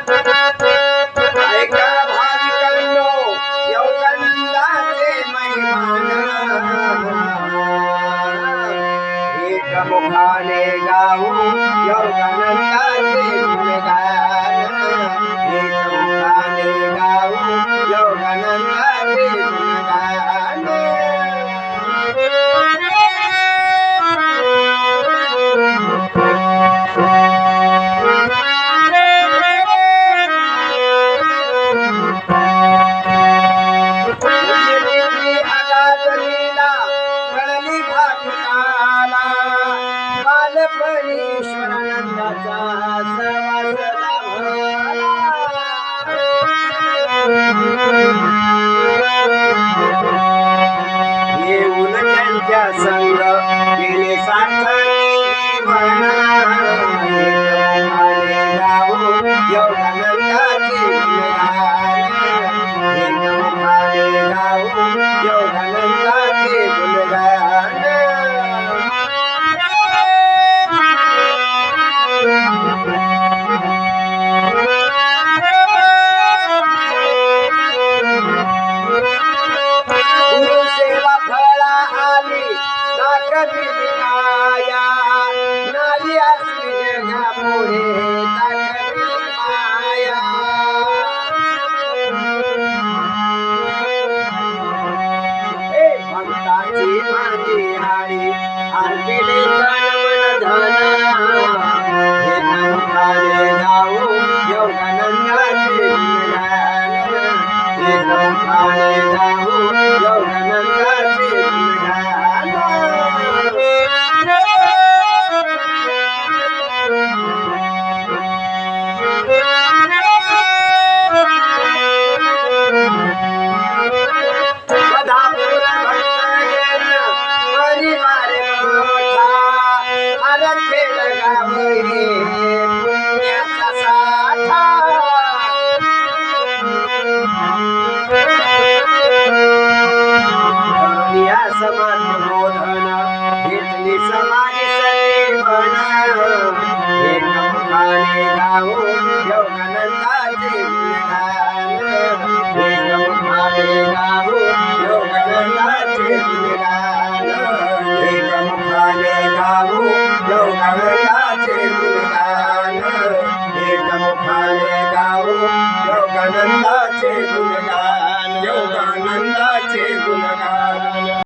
ऐका भाविकांनो, योगानंदाचे महिमान एकमुखाने गाऊ योगानंदाचे गुणगान एकमुखाने गाऊ योगानंदाचे गुणगान बालपणीश्वरानंदाचा सहवास लाभला येऊन त्यांच्या संग गेले सार्थकी जीवन एकमुखाने गाऊ योगानंदाचे गुणगान एकमुखाने गाऊ योगानंदाचे गुणगान गुरुसेवा फळा आली दाखविली माया नाली असली जगापुढे दाखविली माया हे भक्ताची माझी हाडी अर्पिले तन मन धन एकमुखाने गाऊ योगानंदाचे गुणगान एकमुखाने गाऊ योगानंदाचे गुणगान बधापूर भक्तगण परिवार मोठा हरखेड गाव हे पुण्याचा साठा करुणिया समान बोधन घेतली समाधी सजीवन एकमुखाने गाऊ योगानंदाचे गुणगान एकमुखाने गाऊ योगानंदाचे गुणगान